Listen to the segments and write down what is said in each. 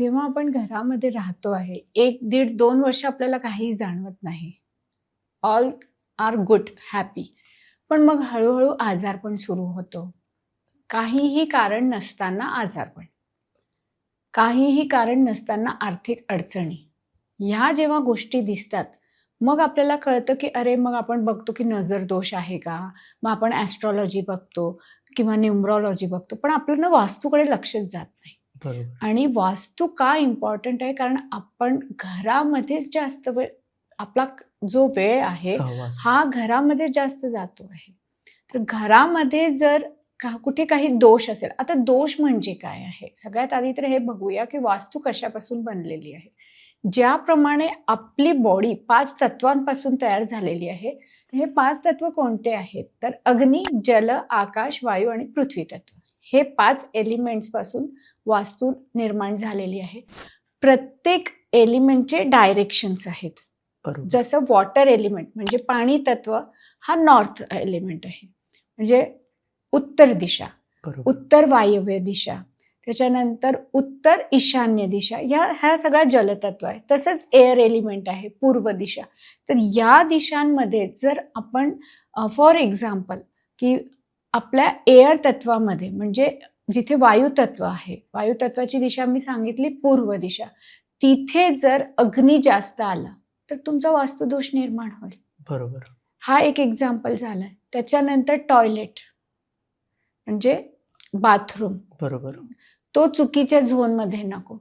जेव्हा आपण घरामध्ये राहतो आहे, 1, दीड, 2 वर्ष आपल्याला काहीही जाणवत नाही. All are good, happy. पण मग हळू-हळू आजारपण सुरू होतो. काहीही कारण नसताना आजारपण. काहीही कारण नसताना आर्थिक अडचणी. ह्या जेव्हा गोष्टी दिसतात, मग आपल्याला कळतं की अरे, मग आपण बघतो की नजर दोष आहे का? मग आपण ॲस्ट्रॉलॉजी बघतो किंवा न्यूमरॉलॉजी बघतो. पण आपलं वास्तूकडे लक्षच जात नाही. बरोबर. आणि वास्तू का इम्पॉर्टंट आहे? कारण आपण घरामध्येच जास्त वेळ आपला जो वेळ आहे सहवास. हा घरामध्ये जास्त जातो आहे. तर घरामध्ये जर कुठे काही दोष असेल, आता दोष म्हणजे काय आहे? सगळ्यात आधी तर हे बघूया की वास्तू कशापासून बनलेली आहे. ज्याप्रमाणे आपली बॉडी 5 तत्वांपासून तयार झालेली आहे. हे 5 तत्व कोणते आहेत? तर अग्नी, जल, आकाश, वायू आणि पृथ्वी तत्व. हे 5 एलिमेंट्स पासून वास्तू निर्माण झालेली आहे. प्रत्येक एलिमेंटचे डायरेक्शन्स आहेत. बरोबर. जसं वॉटर एलिमेंट म्हणजे पाणी तत्व हा नॉर्थ एलिमेंट आहे, म्हणजे उत्तर दिशा, बरोबर. उत्तर वायव्य दिशा, त्याच्यानंतर उत्तर ईशान्य दिशा, ह्या सगळ्या जलतत्व आहे. तसंच एअर एलिमेंट आहे, पूर्व दिशा. तर या दिशांमध्ये जर आपण फॉर एक्झाम्पल की आपल्या एअर तत्वामध्ये म्हणजे जिथे वायू तत्व आहे, वायू तत्वाची दिशा मी सांगितली पूर्व दिशा, तिथे जर अग्नी जास्त आला तर तुमचा वास्तुदोष निर्माण होईल. बरोबर. हा एक एक्झाम्पल झालाय. त्याच्यानंतर टॉयलेट म्हणजे बाथरूम, बरोबर. तो चुकीच्या झोनमध्ये नको.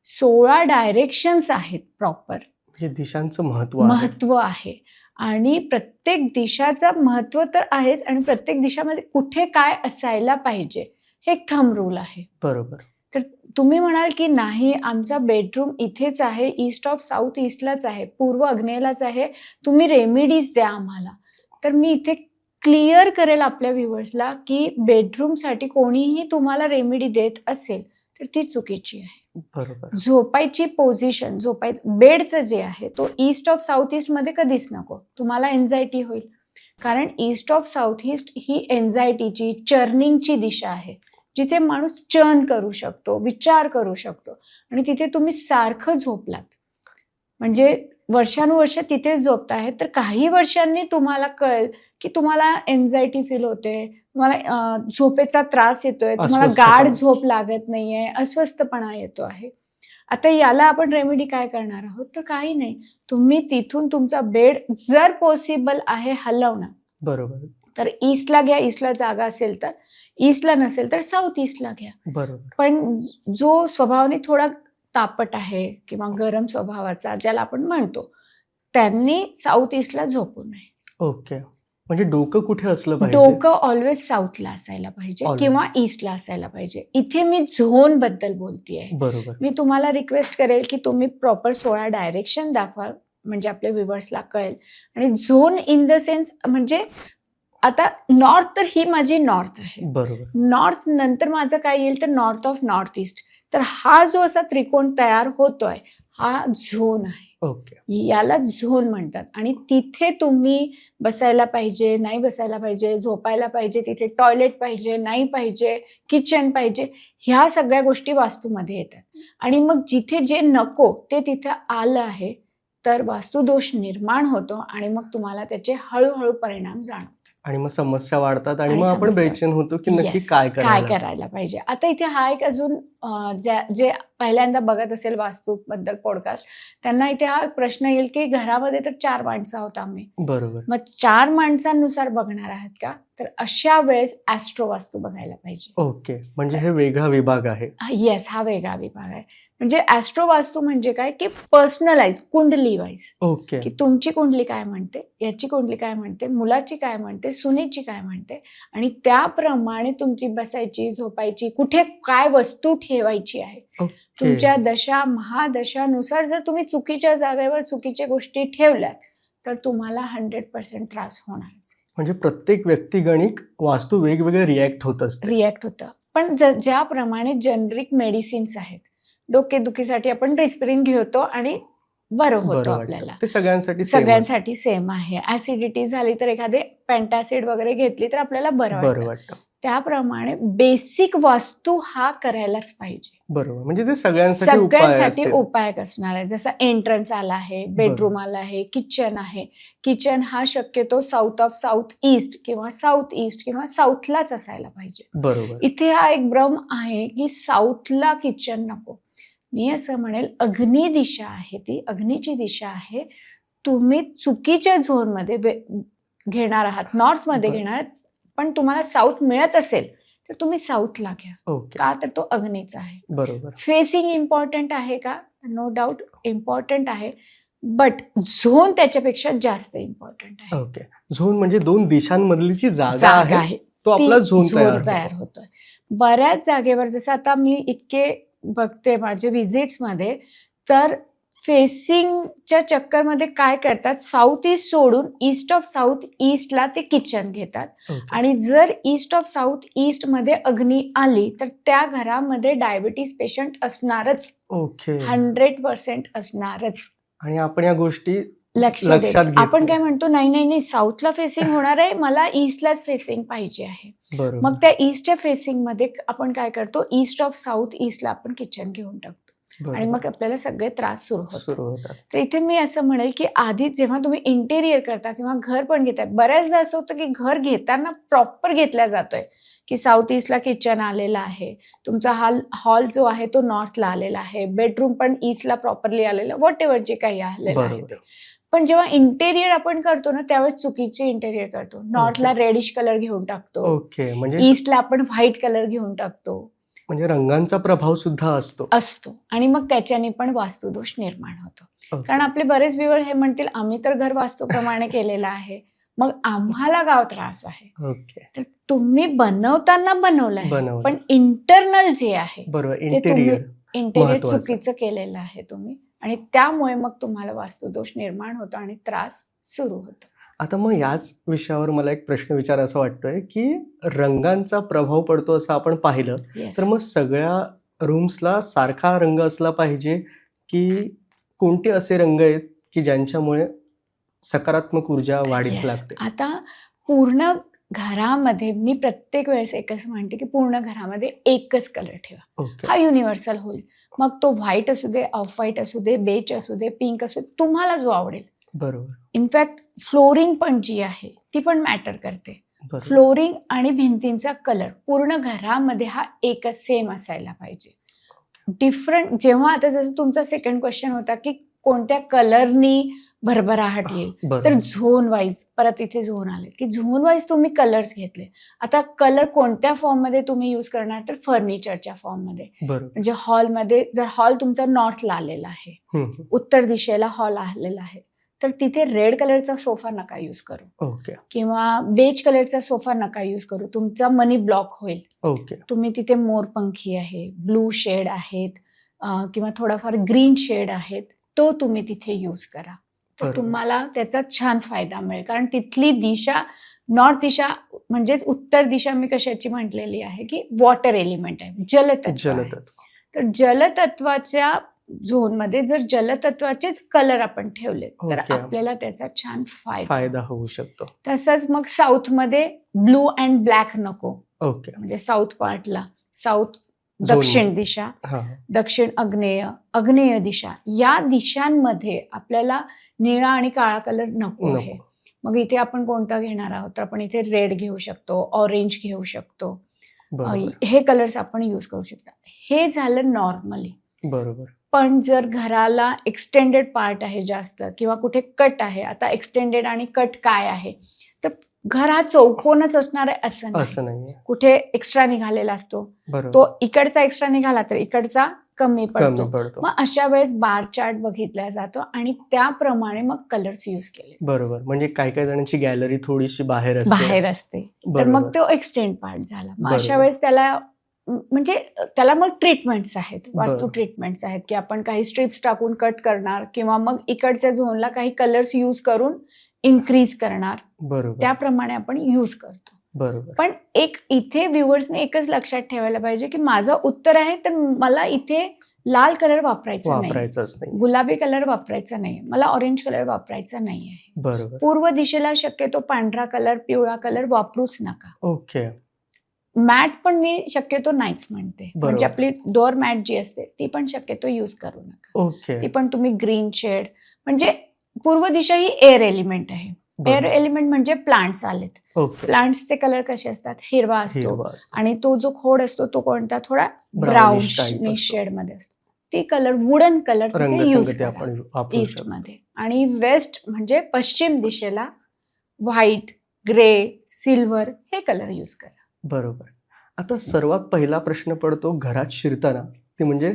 16 डायरेक्शन्स आहेत प्रॉपर. हे दिशांचं महत्व आहे आणि प्रत्येक दिशाचं महत्व तर आहेच आणि प्रत्येक दिशामध्ये कुठे काय असायला पाहिजे हे एक थंब रूल आहे. बरोबर. तर तुम्ही म्हणाल की नाही, आमचा बेडरूम इथेच आहे, ईस्ट ऑफ साऊथ ईस्टलाच आहे, पूर्व आग्नेयलाच आहे, तुम्ही रेमेडीज द्या आम्हाला. तर मी इथे क्लिअर करेल आपल्या व्ह्युअर्सला की बेडरूमसाठी कोणीही तुम्हाला रेमेडी देत असेल तर ती चुकीची आहे. बरोबर. झोपायची पोझिशन, बेडचं जे आहे तो ईस्ट ऑफ साऊथ ईस्ट मध्ये कधीच नको. तुम्हाला एन्झायटी होईल. कारण ईस्ट ऑफ साऊथ ईस्ट ही एन्झायटीची, चर्निंगची दिशा आहे, जिथे माणूस चर्न करू शकतो, विचार करू शकतो. आणि तिथे तुम्ही सारखं झोपलात म्हणजे वर्षानुवर्ष तिथे झोपताय तर काही वर्षांनी तुम्हाला कळेल की तुम्हाला एन्झायटी फील होते, तुम्हाला झोपेचा त्रास येतोय, तुम्हाला गाढ झोप लागत नाहीये, अस्वस्थपणा येतो आहे. आता याला आपण रेमेडी काय करणार आहोत? तर काही नाही, तुम्ही तिथून तुमचा बेड जर पॉसिबल आहे हलवणं, बरोबर, तर ईस्टला घ्या, ईस्टला जागा असेल तर, ईस्टला नसेल तर साऊथ ईस्टला घ्या. बरोबर. पण जो स्वभावाने थोडा तापट आहे किंवा गरम स्वभावाचा ज्याला आपण म्हणतो, त्यांनी साऊथ ईस्टला झोपू नये. ओके. म्हणजे डोकं कुठे असलं पाहिजे? डोकं ऑलवेज साऊथला असायला पाहिजे किंवा ईस्टला असायला पाहिजे. इथे मी झोन बद्दल बोलतेय. बरोबर. मी तुम्हाला रिक्वेस्ट करेल की तुम्ही प्रॉपर 16 डायरेक्शन दाखवा, म्हणजे आपल्या व्ह्युअर्सला कळेल. आणि झोन इन द सेन्स म्हणजे आता नॉर्थ, तर ही माझी नॉर्थ आहे. बरोबर. नॉर्थ नंतर माझं काय येईल तर नॉर्थ ऑफ नॉर्थ ईस्ट. तर हा जो असा त्रिकोण तयार होतोय हा झोन आहे. ओके. याला झोन म्हणतात. आणि तिथे तुम्ही बसायला पाहिजे, नाही बसायला पाहिजे, झोपायला पाहिजे, तिथे टॉयलेट पाहिजे, नाही पाहिजे, किचन पाहिजे, ह्या सगळ्या गोष्टी वास्तूमध्ये येतात. आणि मग जिथे जे नको ते तिथे आलं आहे तर वास्तुदोष निर्माण होतो आणि मग तुम्हाला त्याचे हळूहळू परिणाम जाणवतात आणि मग समस्या वाढतात आणि मग आपण बेचैन होतो की नक्की काय करायला पाहिजे. आता इथे हा एक अजून जे पहिल्यांदा बघत असेल वास्तू बद्दल पॉडकास्ट, त्यांना इथे हा प्रश्न येईल की घरामध्ये तर 4 माणसं आहोत आम्ही. बरोबर. मग 4 माणसांनुसार बघणार आहात का? तर अशा वेळेस ॲस्ट्रो वास्तू बघायला पाहिजे. ओके. म्हणजे हे वेगळा विभाग आहे. येस, हा वेगळा विभाग आहे. म्हणजे ॲस्ट्रो वास्तू म्हणजे काय की पर्सनलाइज, कुंडली वाईज. ओके. की तुमची कुंडली काय म्हणते, याची कुंडली काय म्हणते, मुलाची काय म्हणते, सुनेची काय म्हणते, आणि त्याप्रमाणे तुमची बसायची, झोपायची, कुठे काय वस्तू ठेवायची आहे. तुमच्या दशा महादशानुसार जर तुम्ही चुकीच्या जागेवर चुकीच्या गोष्टी ठेवल्यात तर तुम्हाला 100% त्रास होणारच. म्हणजे प्रत्येक व्यक्तिगणिक वास्तू वेगवेगळे रिॲक्ट होतं. पण ज्याप्रमाणे जेनरिक मेडिसिन्स आहेत, डोकेदुखीसाठी आपण रिस्पिरिन घेतो आणि बरं होतो आपल्याला, ते सगळ्यांसाठी सेम आहे. ऍसिडिटी झाली तर एखादे पेंटासिड वगैरे घेतली तर आपल्याला बरं वाटतं. त्याप्रमाणे बेसिक वास्तू हा करायलाच पाहिजे. बरोबर, म्हणजे ते सगळ्यांसाठी उपाय सगळ्यांसाठी असतील. उपाय असणार आहे. जसं एंट्रन्स आला आहे, बेडरूम आला आहे, किचन आहे. किचन हा शक्यतो साऊथ ऑफ साऊथ ईस्ट किंवा साऊथ ईस्ट किंवा साऊथलाच असायला पाहिजे. बरोबर. इथे हा एक भ्रम आहे की साऊथला किचन नको. मी असं म्हणेल अग्नी दिशा आहे, ती अग्नीची दिशा आहे. तुम्ही चुकीच्या झोनमध्ये घेणार आहात, नॉर्थमध्ये बरं. घेणार आहात, पण तुम्हाला साऊथ मिळत असेल तर तुम्ही साऊथला घ्या. ओके. का तर तो अग्नीचा आहे. बरोबर. फेसिंग इम्पॉर्टंट आहे का? नो डाऊट इम्पॉर्टंट आहे, बट झोन त्याच्यापेक्षा जास्त इम्पॉर्टंट आहे. ओके. झोन म्हणजे 2 दिशांमधली जी जागा जागा आहे आहे तो आपला झोन तयार होतोय. बऱ्याच जागेवर जसं आता मी इतके बघते माझे व्हिजिट्समध्ये, तर फेसिंगच्या चक्करमध्ये काय करतात, साऊथ ईस्ट सोडून ईस्ट ऑफ साऊथ ईस्टला ते किचन घेतात. ओके. आणि जर ईस्ट ऑफ साऊथ ईस्ट मध्ये अग्नी आली तर त्या घरामध्ये डायबिटीज पेशंट असणारच. ओके. 100% असणारच. आणि आपण या गोष्टी लक्षात घेत आपण नाही. काय म्हणतो, नाही नाही नाही साऊथला फेसिंग होणार आहे, मला ईस्टलाच फेसिंग पाहिजे आहे. बरोबर. मग त्या ईस्टच्या फेसिंग मध्ये आपण काय करतो, ईस्ट ऑफ साऊथ ईस्टला आपण किचन घेऊन टाकतो. आणि मग आपल्याला सगळे त्रास सुरू होतात. तर इथे मी असं म्हणेल की आधी जेव्हा तुम्ही इंटेरियर करता किंवा घर पण घेताय, बऱ्याचदा असं होतं की घर घेताना प्रॉपर घेतला जातोय की साऊथ ईस्टला किचन आलेला आहे, तुमचा हॉल जो आहे तो नॉर्थला आलेला आहे, बेडरूम पण ईस्टला प्रॉपरली आलेला, व्हॉट एव्हर जे काही आलेलं आहे ते. पण जेव्हा इंटेरियर आपण करतो ना त्यावेळेस चुकीचे इंटेरियर करतो. नॉर्थला रेडिश कलर घेऊन टाकतो. ओके. म्हणजे ईस्टला आपण व्हाईट कलर घेऊन टाकतो. म्हणजे रंगांचा प्रभाव सुद्धा असतो आणि मग त्याच्याने पण वास्तुदोष निर्माण होतो. ओके. कारण आपले बरेच व्ह्यूअर हे म्हणतील आम्ही तर घर वास्तूप्रमाणे केलेलं आहे, मग आम्हाला गाव त्रास आहे. ओके. तर तुम्ही बनवताना बनवलंय, बनवलं. पण इंटरनल जे आहे बरोबर, ते तुम्ही इंटेरियर महत्त्वाचं. चुकीचं केलेलं आहे तुम्ही, आणि त्यामुळे मग तुम्हाला वास्तुदोष निर्माण होतो आणि त्रास सुरू होतो. आता मग याच विषयावर मला एक प्रश्न विचारायचा वाटतोय की रंगांचा प्रभाव पडतो असं आपण पाहिलं, Yes. तर मग सगळ्या रूम्सला सारखा रंग असला पाहिजे की कोणते असे रंग आहेत की ज्यांच्यामुळे सकारात्मक ऊर्जा वाढीस Yes. लागते? आता पूर्ण घरामध्ये मी प्रत्येक वेळेस एकच म्हणते की पूर्ण घरामध्ये एकच कलर ठेवा. ओके. हा युनिव्हर्सल होईल. मग तो व्हाईट असू दे, ऑफ व्हाईट असू दे, बेच असू दे, पिंक असू दे, तुम्हाला जो आवडेल. बरोबर. इनफॅक्ट फ्लोरिंग पण जी आहे ती पण मॅटर करते. बरोबर. फ्लोरिंग आणि भिंतींचा कलर पूर्ण घरामध्ये हा एकच सेम असायला पाहिजे. डिफरंट जेव्हा आता जसं तुमचा सेकंड क्वेश्चन होता की कोणत्या कलरनी भरभराहट येईल, तर बरोबर. झोन वाईज परत इथे झोन आले की झोन वाईज तुम्ही कलर्स घेतले. आता कलर कोणत्या फॉर्म मध्ये तुम्ही यूज करणार, तर फर्निचरच्या फॉर्म मध्ये. बरोबर. म्हणजे हॉलमध्ये जर हॉल तुमचा नॉर्थला आलेला आहे, उत्तर दिशेला हॉल आलेला आहे, तर तिथे रेड कलरचा सोफा नका यूज करू ओके. किंवा बेज कलरचा सोफा नका यूज करू, तुमचा मनी ब्लॉक होईल. ओके. तुम्ही तिथे मोरपंखी आहे, ब्लू शेड आहेत किंवा थोडाफार ग्रीन शेड आहेत, तो तुम्ही तिथे यूज करा. तर बरोबर. तुम्हाला त्याचा छान फायदा मिळेल. कारण तिथली दिशा नॉर्थ दिशा म्हणजेच उत्तर दिशा मी कशाची म्हटलेली आहे की वॉटर एलिमेंट आहे, जलतत्व आहे. तर जलतत्वाच्या झोनमध्ये जर जलतत्वाचेच कलर आपण ठेवले तर ओके. आपल्याला त्याचा छान फायदा होऊ शकतो. तसंच मग साऊथमध्ये ब्लू अँड ब्लॅक नको. ओके. म्हणजे साऊथ पार्टला साऊथ झोन दक्षिण दिशा, हा. दक्षिण आग्नेय दिशा, या दिशांमध्ये आपल्याला निळा आणि काळा कलर नको आहे. मग इथे आपण कोणता घेणार आहोत, तर आपण इथे रेड घेऊ शकतो, ऑरेंज घेऊ शकतो. बरोबर. हे कलर्स आपण यूज करू शकतो. हे झालं नॉर्मली. बरोबर. पण जर घराला एक्सटेंडेड पार्ट आहे जास्त किंवा कुठे कट आहे, आता एक्सटेंडेड आणि कट काय आहे, तर घर हा चौकोनच असणार आहे असं नाही. कुठे एक्स्ट्रा निघालेला असतो, तो इकडचा एक्स्ट्रा निघाला तर इकडचा कमी पडतो. मग अशा वेळेस बार चार्ट बघितला जातो आणि त्याप्रमाणे मग कलर्स यूज केले. बरोबर. म्हणजे काही काही जणांची गॅलरी थोडीशी बाहेर असते, तर मग तो एक्सटेंड पार्ट झाला. मग अशा वेळेस त्याला म्हणजे त्याला मग ट्रीटमेंट्स आहेत, वास्तू ट्रीटमेंट्स आहेत की आपण काही स्ट्रिप्स टाकून कट करणार किंवा मग इकडच्या झोनला काही कलर्स यूज करून इन्क्रीज करणार. बरोबर. त्याप्रमाणे आपण यूज करतो. बरोबर. पण एक इथे व्ह्युअर्सने एकच लक्षात ठेवायला पाहिजे की माझं उत्तर आहे तर मला इथे लाल कलर वापरायचा नाही, गुलाबी कलर वापरायचा नाही, मला ऑरेंज कलर वापरायचा नाही आहे. बरोबर. पूर्व दिशेला शक्यतो पांढरा कलर, पिवळा कलर वापरूच नका. ओके. मॅट पण मी शक्यतो नाहीच म्हणते. बरोबर. म्हणजे आपली डोअर मॅट जी असते ती पण शक्यतो यूज करू नका. ओके. ती पण तुम्ही ग्रीन शेड, म्हणजे पूर्व दिशा ही एअर एलिमेंट आहे. एअर बरोबर. एलिमेंट म्हणजे प्लांट्स आलेत. ओके. प्लांट्सचे कलर कसे असतात, हिरवा असतो हिरवा असतो. आणि तो जो खोड असतो तो कोणता थोडा Brownish type ब्राउनिश असतो. शेड मध्ये असतो. ती कलर वुडन कलर तिथे यूज रंगसंगती करा आपण वापरू ईस्ट शकतो. मध्ये. आणि वेस्ट म्हणजे पश्चिम दिशेला व्हाईट, ग्रे, सिल्वर हे कलर यूज करा. बरोबर. आता सर्वात पहिला प्रश्न पडतो घरात शिरताना, ती म्हणजे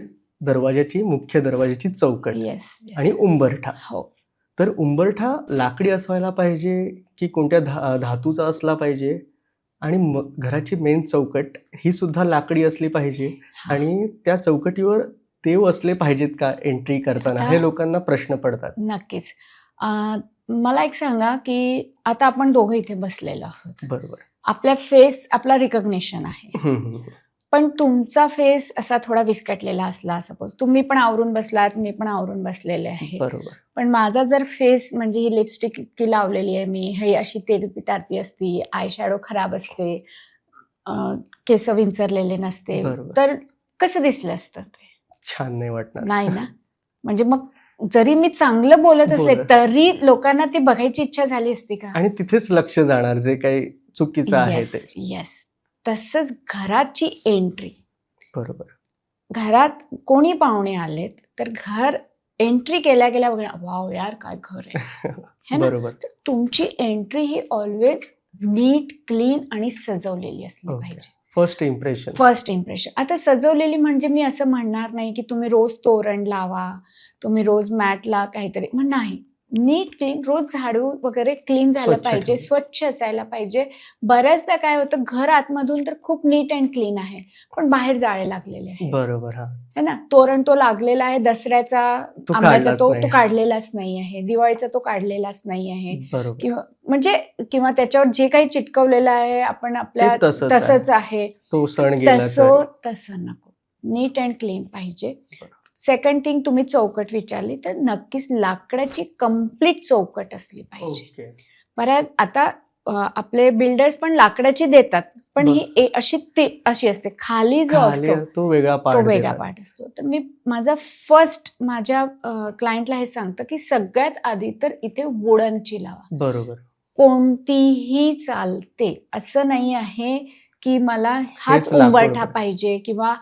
मुख्य दरवाजाची चौकट येस आणि उंबरठा. हो. तर उंबरठा लाकडी असायला पाहिजे की कोणत्या धातूचा असला पाहिजे, आणि घराची मेन चौकट ही सुद्धा लाकडी असली पाहिजे, हा. आणि त्या चौकटीवर देव असले पाहिजेत का एंट्री करताना, आता- हे लोकांना प्रश्न पडतात. नक्कीच. मला एक सांगा की आता आपण दोघं इथे बसलेलो आहोत. बरोबर. आपला फेस आपला रिकग्निशन आहे. पण तुमचा फेस असा थोडा विस्कटलेला असला, सपोज तुम्ही पण आवरून बसलात, मी पण आवरून बसलेले आहे, बरोबर. पण माझा जर फेस म्हणजे ही लिपस्टिक इतकी लावलेली आहे मी, हे अशी तेरपी तारपी असती, आय शॅडो खराब असते, केस विंचरलेले नसते, बरोबर. तर कसं दिसलं असतं ते? छान नाही वाटणार. नाही ना. म्हणजे मग जरी मी चांगलं बोलत असले तरी लोकांना ती बघायची इच्छा झाली असती का? आणि तिथेच लक्ष जाणार जे काही चुकीचं आहे ते. येस. तसंच घराची एंट्री. बरोबर. घरात कोणी पाहुणे आलेत तर घर एंट्री केल्या गेल्या बघा, वाव यार काय घर आहे, है ना? बरोबर. तर तुमची एंट्री ही ऑलवेज नीट, क्लीन आणि सजवलेली असली ओके. पाहिजे. First impression. First impression. आता सजवलेली म्हणजे मी असं म्हणणार नाही की तुम्ही रोज तोरण लावा, तुम्ही रोज मॅटला काहीतरी, नाही. नीट क्लीन, रोज झाडू वगैरे क्लीन झालं स्वच्छ पाहिजे, ठेवून. स्वच्छ असायला पाहिजे. बऱ्याचदा काय होतं, घर आतमधून तर खूप नीट अँड क्लीन आहे पण बाहेर जाळे लागलेले आहेत, बरोबर. हा. है ना? तोरण तो लागलेला आहे दसऱ्याचा, तो आंब्याचा काढलाच तो नाही. काढलेलाच नाही आहे, दिवाळीचा तो काढलेलाच नाही आहे, बरोबर. किंवा त्याच्यावर जे काही चिटकवलेलं आहे आपण आपल्या ते तसंच तसंच आहे. तो सण गेला तर. तसं नको. नीट अँड क्लीन पाहिजे. सेकंड थिंग, तुम्ही चौकट विचारली तर नक्कीच लाकडाची कम्प्लीट चौकट असली पाहिजे. ओके. बऱ्याच आता आपले बिल्डर्स पण लाकडाची देतात, पण ही अशी असते, खाली जो असतो तो वेगळा पार्ट असतो. तर मी माझ्या क्लायंटला हे सांगतं की सगळ्यात आधी तर इथे वुडनची लावा. बरोबर. कोणतीही चालते, असं नाही आहे की मला हाच उंबरठा पाहिजे किंवा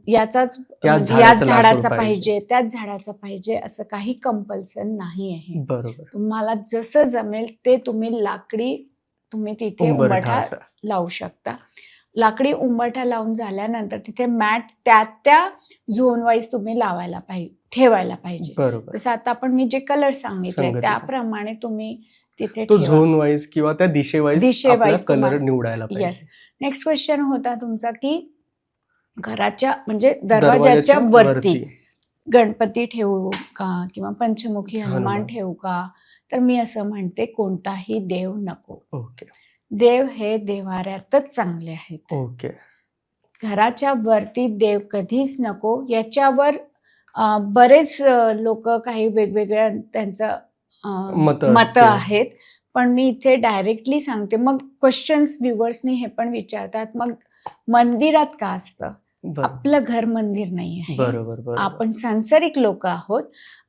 याचाच याच झाडाचा पाहिजे, त्याच झाडाचा पाहिजे, असं काही कंपल्सन नाही आहे. बरोबर. तुम्हाला जसं जमेल ते तुम्ही तिथे उंबरठा लावू शकता. लाकडी उंबरठा लावून झाल्यानंतर तिथे मॅट त्या झोन वाईज तुम्ही ठेवायला पाहिजे. जसं आता आपण मी जे कलर सांगितले त्याप्रमाणे तुम्ही तिथे तो झोन वाईज किंवा त्या दिशेवाईज कलर निवडायला पाहिजे. येस. नेक्स्ट क्वेश्चन होता तुमचा की घराच्या म्हणजे दरवाजाच्या वरती गणपती ठेवू का किंवा पंचमुखी हनुमान ठेवू का? तर मी असं म्हणते कोणताही देव नको. ओके. देव हे देव्हाऱ्यातच चांगले आहेत. ओके. घराच्या वरती देव कधीच नको. याच्यावर बरेच लोक काही वेगवेगळ्या त्यांचं मत आहेत, पण मी इथे डायरेक्टली सांगते. मग क्वेश्चन्स व्ह्युअर्सनी हे पण विचारतात, मग मंदिरात का असतं? आपलं घर मंदिर नाही आहे. बरोबर. आपण सांसारिक लोक आहोत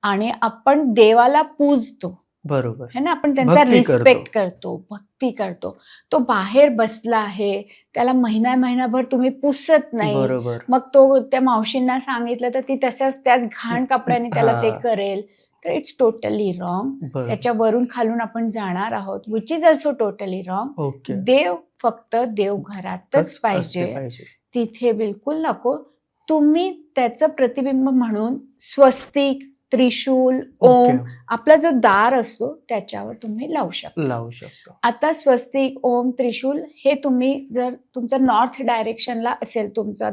आणि आपण देवाला पूजतो. बरोबर. है ना? आपण त्यांचा रिस्पेक्ट करतो, भक्ती करतो. तो बाहेर बसला आहे, त्याला महिनाभर तुम्ही पुसत नाही. बरोबर. मग तो त्या मावशींना सांगितलं तर ती त्याच घाण कपड्याने त्याला ते करेल, तर इट्स टोटली रॉंग. त्याच्यावरून खालून आपण जाणार आहोत, which is also totally wrong. देव फक्त देवघरातच पाहिजे, तिथे बिलकुल नको. तुम्ही त्याचं प्रतिबिंब म्हणून स्वस्तिक, त्रिशूल, ओम आपला जो दार असतो त्याच्यावर तुम्ही लावू शकता. आता स्वस्तिक, ओम, त्रिशूल हे तुम्ही जर तुमचा नॉर्थ डायरेक्शनला असेल तुमचा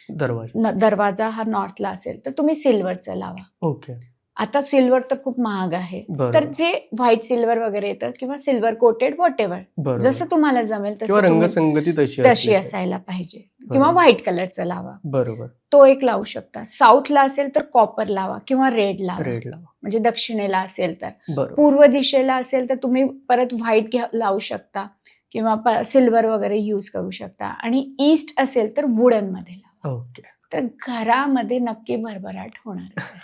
दरवाजा हा नॉर्थला असेल तर तुम्ही सिल्वरचं लावा. ओके. आता सिल्वर तर खूप महाग आहे, तर जे व्हाईट सिल्वर वगैरे येतं किंवा सिल्वर कोटेड व्हॉट एव्हर, जसं तुम्हाला जमेल तसं रंगसंगती तशी असायला पाहिजे. किंवा व्हाईट कलरचं लावा. बरोबर. तो एक लावू शकता. साऊथला असेल तर कॉपर लावा किंवा रेड लावा, म्हणजे दक्षिणेला असेल तर. पूर्व दिशेला असेल तर तुम्ही परत व्हाईट लावू शकता किंवा सिल्वर वगैरे यूज करू शकता. आणि ईस्ट असेल तर वुडन मध्ये लावा. ओके. तर घरामध्ये नक्की भरभराट होणारच आहे.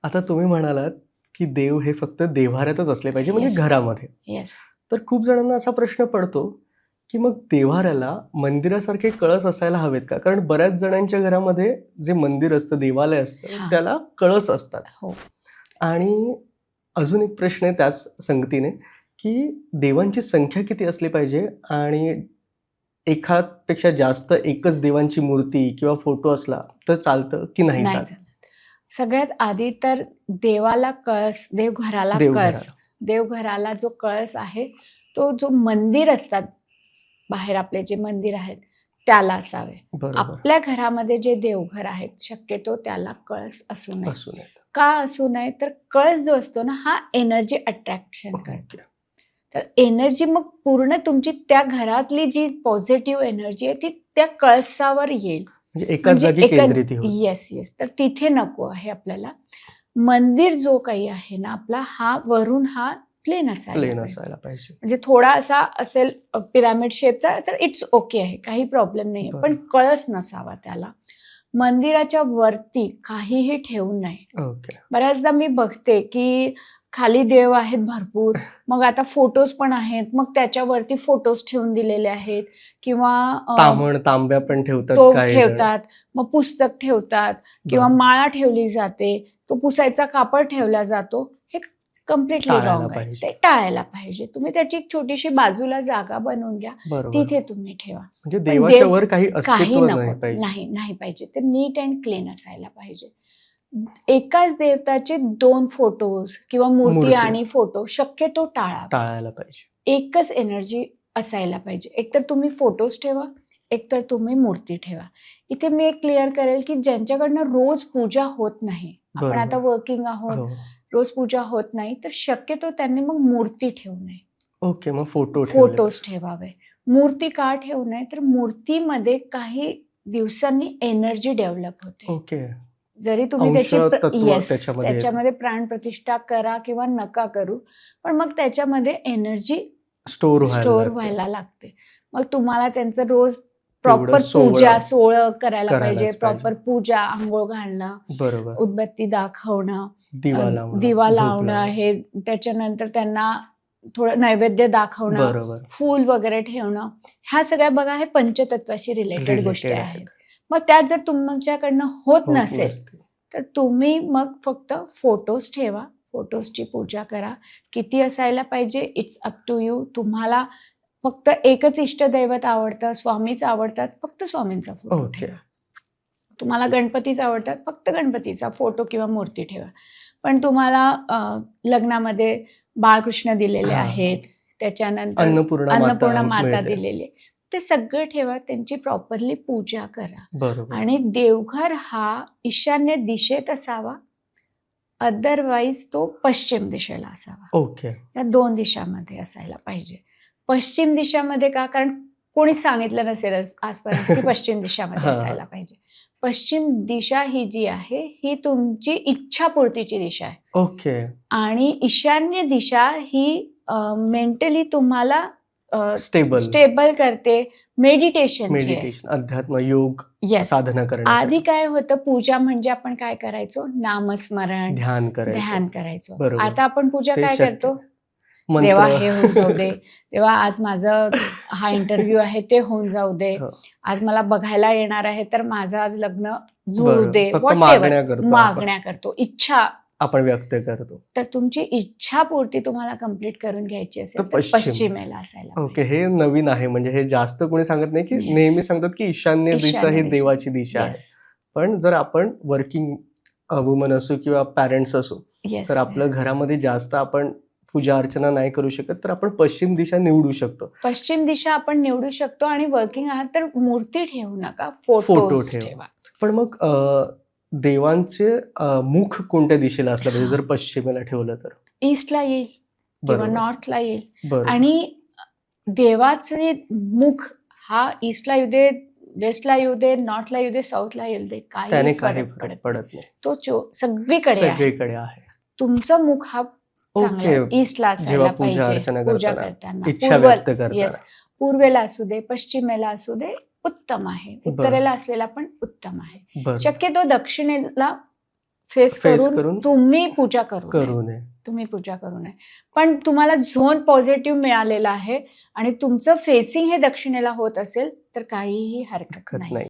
आता तुम्ही म्हणालात की देव हे फक्त देव्हाऱ्यातच असले पाहिजे, म्हणजे Yes. घरामध्ये. येस. तर खूप जणांना असा प्रश्न पडतो की मग देव्हाऱ्याला मंदिरासारखे कळस असायला हवेत का? कारण बऱ्याच जणांच्या घरामध्ये जे मंदिर असतं, देवालय असतं, हा. त्याला कळस असतात. हो. आणि अजून एक प्रश्न आहे त्याच संगतीने, की देवांची संख्या किती असली पाहिजे आणि एखादपेक्षा जास्त एकच देवांची मूर्ती किंवा फोटो असला तर चालतं की नाही नाही चालत? चालत. सगळ्यात आधी तर देवाला कळस, देवघराला कळस, देवघराला. देवघराला जो कळस आहे तो जो मंदिर असतात, बाहेर आपले जे मंदिर आहेत त्याला असावे. बरोबर. आपल्या घरामध्ये जे देवघर आहेत शक्यतो त्याला कळस असू नये. असू नये. का असू नये? तर कळस जो असतो ना हा एनर्जी अट्रॅक्शन करतो. ओके. तर एनर्जी मग पूर्ण तुमची त्या घरातली जी पॉझिटिव्ह एनर्जी आहे ती त्या कळसावर येईल. म्हणजे एकाच जागी केंद्रित होईल. Yes yes. तर तिथे नको आहे आपल्याला. मंदिर जो काही आहे ना आपला, हा वरून हा प्लेन असायला प्लेन पाहिजे. असायला पाहिजे. म्हणजे थोडा असा असेल पिरामिड शेपचा तर इट्स ओके आहे, काही प्रॉब्लेम नाही. बरं. पण कळस नसावा त्याला. मंदिराच्या वरती काहीही ठेवू नये. ओके. बऱ्याचदा मी बघते की खाली देव आहेत भरपूर, मग आता फोटोज पण आहेत, मग त्याच्यावरती फोटोज ठेवून दिलेले आहेत किंवा तांबण तांब्या पण ठेवतात तो काही जण. ठेवतात, मग पुस्तक ठेवतात किंवा बरं. माळा ठेवली जाते, तो पुसायचा कापड ठेवला जातो. हे कम्प्लिटली टाळायला रॉंग आहे. पाहिजे. ते टाळायला पाहिजे. तुम्ही त्याची एक छोटीशी बाजूला जागा बनवून घ्या, बरोबर. तिथे तुम्ही ठेवा. म्हणजे पण देवाच्या वर काही काही अस्तित्व नाही नको, पाहिजे. नाही पाहिजे. ते नीट अँड क्लीन असायला पाहिजे. एकाच देवताचे 2 फोटोज किंवा मूर्ती मूर्ती. आणि फोटो शक्यतो टाळावे. टाळायला पाहिजे. एकच एनर्जी असायला पाहिजे. एकतर तुम्ही फोटोज ठेवा, एकतर तुम्ही मूर्ती ठेवा. इथे मी एक क्लिअर करेल की ज्यांच्याकडनं रोज पूजा होत नाही, आपण आता बरोबर. वर्किंग आहोत, हो. रोज पूजा होत नाही, तर शक्यतो त्यांनी मग मूर्ती ठेवू नये. ओके. मग फोटो ठेवले फोटोज ठेवावे. मूर्ती का ठेवू नये? तर मूर्तीमध्ये काही दिवसांनी एनर्जी डेव्हलप होते. ओके. जरी तुम्ही अंश त्याची तत्व येस त्याच्यामध्ये येतं. त्याच्यामध्ये प्राणप्रतिष्ठा करा किंवा नका करू, पण मग त्याच्यामध्ये एनर्जी स्टोर स्टोर लागते. व्हायला लागते. मग तुम्हाला त्यांचं रोज तेवढं प्रॉपर पूजा सोहळं करायला करायलाच पाहिजे. प्रॉपर पाहिजे. पूजा, आंघोळ घालणं, बरोबर. उदबत्ती दाखवणं, दिवा लावणं, दिवा धूप लावणं, लावणं. हे त्याच्यानंतर त्यांना थोडं नैवेद्य दाखवणं, बरोबर. फूल वगैरे ठेवणं, ह्या सगळ्या बघा हे पंचतत्वाशी रिलेटेड गोष्टी रिलेटेड आहेत. आहेत. मग त्यात जर तुमच्याकडनं होत होत नसेल नसते. तर तुम्ही मग फक्त फोटोज ठेवा, फोटोजची पूजा करा. किती असायला पाहिजे इट्स अप टू यू. तुम्हाला फक्त एकच इष्टदैवत आवडतं, स्वामीच आवडतात, फक्त स्वामींचा फोटो ओके. ठेवा. तुम्हाला गणपतीच आवडतात, फक्त गणपतीचा फोटो किंवा मूर्ती ठेवा. पण तुम्हाला लग्नामध्ये बाळकृष्ण दिलेले हा. आहेत, त्याच्यानंतर अन्नपूर्णा अन्नपूर्णा माता माता मिळते. दिलेली आहे, ते सगळं ठेवा, त्यांची प्रॉपरली पूजा करा. बरोबर. आणि देवघर हा ईशान्य दिशेत असावा, अदरवाईज तो पश्चिम दिशेला असावा. ओके. या 2 दिशामध्ये असायला पाहिजे. पश्चिम दिशामध्ये का? कारण कोणीच सांगितलं नसेल आजपर्यंत की पश्चिम दिशामध्ये हा. असायला पाहिजे. पश्चिम दिशा ही जी आहे ही तुमची इच्छापूर्तीची दिशा आहे. ओके. आणि ईशान्य दिशा ही मेंटली तुम्हाला स्टेबल करते, मेडिटेशनची आहे. मेडिटेशन, अध्यात्म, योग येस. साधना आधी करण्यासाठी काय होतं, पूजा म्हणजे आपण काय करायचो? नामस्मरण, ध्यान ध्यान करायचं. करायचो. बरोबर. आता आपण पूजा ते काय शक्य करतो? नाही. देवा मंत्र. हे होऊन जाऊ दे, देवा आज माझं हा इंटरव्ह्यू आहे ते होऊन जाऊ दे, हो. आज मला बघायला येणार आहे तर माझं आज लग्न जुळू बरोबर. दे, फक्त व्हॉटएव्हर. मागण्या करतो आपण. मागण्या करतो, इच्छा. आपण व्यक्त करतो. तर तुमची इच्छापूर्ती तुम्हाला कंप्लीट करून घ्यायची तर असेल तर पश्चिमेला असायला ओके. पाहिजे. हे नवीन आहे, म्हणजे हे जास्त कोणी सांगत नाही की Yes. नेहमी सांगतात की ईशान्य दिशा ईशान्य ही दिशा. देवाची दिशा आहे. येस पण जर आपण वर्किंग वुमन असू किंवा पॅरेंट्स असू येस. तर आपलं घरामध्ये जास्त आपण पूजा अर्चना नाही करू शकत, तर आपण पश्चिम दिशा निवडू शकतो. पश्चिम दिशा आपण निवडू शकतो. आणि वर्किंग आहात तर मूर्ती ठेवू नका, फोटो फोटोज ठेवा. ठेवा. पण मग देवांचे मुख कोणत्या दिशेला असलं पाहिजे जर पश्चिमेला ठेवलं तर? ईस्टला येईल किंवा बरोबर. नॉर्थला येईल. बरोबर. आणि देवाचे मुख हा ईस्टला येऊ दे, वेस्टला येऊ दे, नॉर्थला येऊ दे, साऊथला येऊ दे, त्याने काही काही फरक फरक पडत नाही. पडत नाही. तो सगळीकडे आहे. सगळीकडे आहे. तुमचं मुख हा चांगला ओके. ईस्टला जेव्हा असायला पूजा पाहिजे. अर्चना पूजा करताना, करताना इच्छा व्यक्त करताना. येस, पूर्वेला असू दे, पश्चिमेला असू दे, उत्तम आहे. उत्तरेला असलेला पण उत्तम आहे. बरं. शक्यतो दक्षिणेला फेस फेस करून करून तुम्ही पूजा करू नये. करू नये. तुम्ही पूजा करू नये. पण तुम्हाला झोन पॉझिटिव्ह मिळालेला आहे आणि तुमचं फेसिंग हे दक्षिणेला होत असेल तर काहीही हरकत हरकत नाही. नाही.